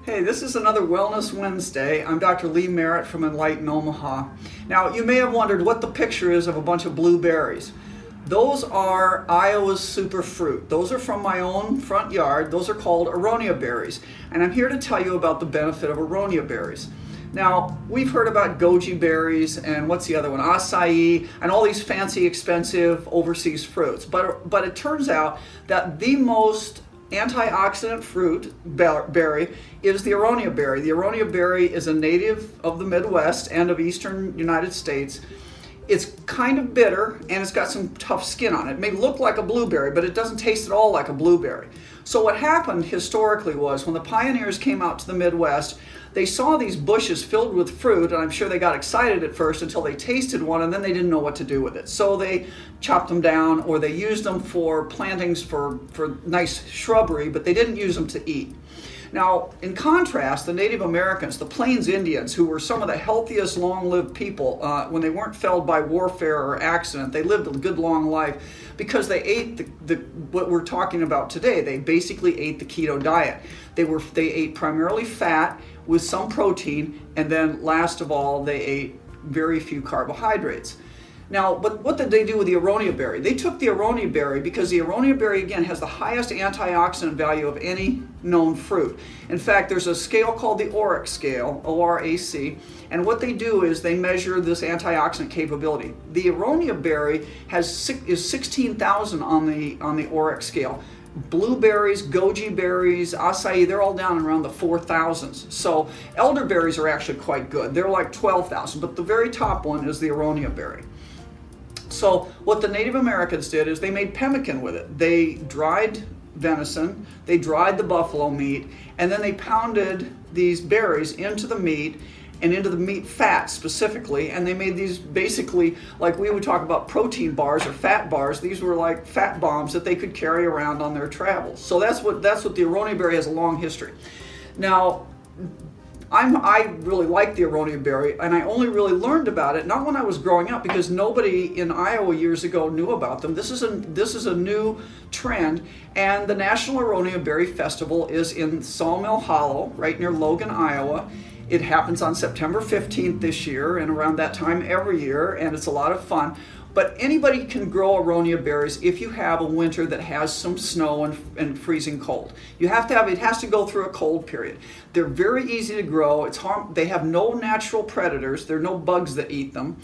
Hey, this is another Wellness Wednesday. I'm Dr. Lee Merritt from Enlighten Omaha. Now, you may have wondered what the picture is of a bunch of blueberries. Those are Iowa's superfruit. Those are from my own front yard. Those are called Aronia berries. And I'm here to tell you about the benefit of Aronia berries. Now, we've heard about goji berries and what's the other one? Acai and all these fancy, expensive overseas fruits. But it turns out that the most antioxidant fruit berry is the Aronia berry. The Aronia berry is a native of the Midwest and of eastern United States. It's kind of bitter and it's got some tough skin on it. It may look like a blueberry, but it doesn't taste at all like a blueberry. So what happened historically was when the pioneers came out to the Midwest, they saw these bushes filled with fruit, and I'm sure they got excited at first until they tasted one, and then they didn't know what to do with it. So they chopped them down, or they used them for plantings for nice shrubbery, but they didn't use them to eat. Now, in contrast, the Native Americans, the Plains Indians, who were some of the healthiest, long-lived people, when they weren't felled by warfare or accident, they lived a good, long life because they ate what we're talking about today. They basically ate the keto diet. They ate primarily fat with some protein, and then last of all, they ate very few carbohydrates. Now, but what did they do with the Aronia berry? They took the Aronia berry because the Aronia berry, again, has the highest antioxidant value of any known fruit. In fact, there's a scale called the ORAC scale, ORAC, and what they do is they measure this antioxidant capability. The Aronia berry is 16,000 on the ORAC scale. Blueberries, goji berries, acai, they're all down around the 4,000s. So elderberries are actually quite good. They're like 12,000, but the very top one is the Aronia berry. So what the Native Americans did is they made pemmican with it. They dried venison, they dried the buffalo meat, and then they pounded these berries into the meat and into the meat fat specifically, and they made these basically, like we would talk about protein bars or fat bars. These were like fat bombs that they could carry around on their travels. So that's what the Aronia berry has a long history. Now, I really like the Aronia berry, and I only really learned about it not when I was growing up, because nobody in Iowa years ago knew about them. This is a new trend, and the National Aronia Berry Festival is in Sawmill Hollow, right near Logan, Iowa. It happens on September 15th this year, and around that time every year, and it's a lot of fun. But anybody can grow Aronia berries if you have a winter that has some snow and freezing cold. It has to go through a cold period. They're very easy to grow. They have no natural predators. There are no bugs that eat them.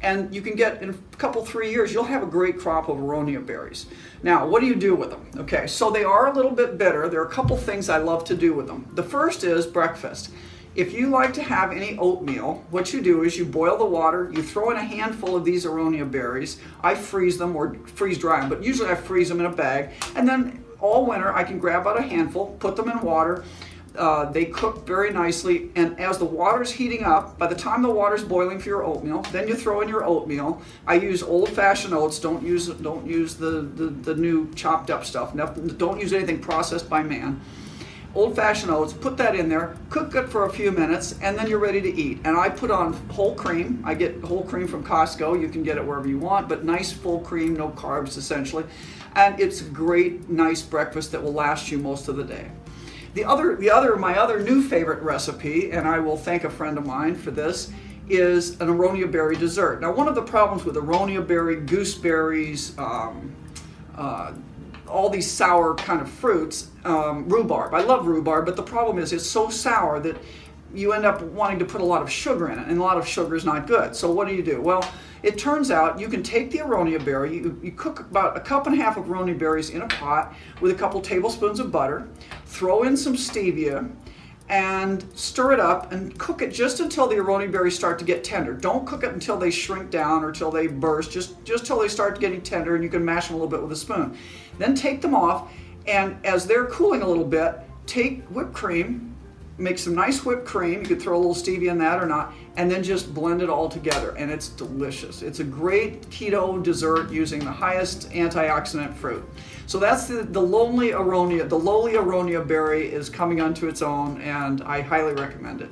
And you can get, in a couple, 3 years, you'll have a great crop of Aronia berries. Now, what do you do with them? Okay, so they are a little bit bitter. There are a couple things I love to do with them. The first is breakfast. If you like to have any oatmeal, what you do is you boil the water, you throw in a handful of these Aronia berries. I freeze them or freeze dry them, but usually I freeze them in a bag. And then all winter I can grab out a handful, put them in water. They cook very nicely, and as the water's heating up, by the time the water's boiling for your oatmeal, then you throw in your oatmeal. I use old-fashioned oats. Don't use the new chopped up stuff. Don't use anything processed by man. Old-fashioned oats, put that in there, cook it for a few minutes, and then you're ready to eat. And I put on whole cream. I get whole cream from Costco. You can get it wherever you want, but nice full cream, no carbs essentially. And it's a great, nice breakfast that will last you most of the day. My other new favorite recipe, and I will thank a friend of mine for this, is an Aronia berry dessert. Now, one of the problems with Aronia berry, gooseberries, all these sour kind of fruits, rhubarb. I love rhubarb, but the problem is it's so sour that you end up wanting to put a lot of sugar in it, and a lot of sugar is not good. So what do? Well, it turns out you can take the Aronia berry, you cook about 1.5 cups of Aronia berries in a pot with a couple tablespoons of butter, throw in some stevia, and stir it up and cook it just until the Aronia berries start to get tender. Don't cook it until they shrink down or till they burst, just till they start getting tender, and you can mash them a little bit with a spoon. Then take them off, and as they're cooling a little bit, take whipped cream, make some nice whipped cream. You could throw a little stevia in that or not, and then just blend it all together, and it's delicious. It's a great keto dessert using the highest antioxidant fruit. So that's the lowly Aronia berry is coming onto its own, and I highly recommend it.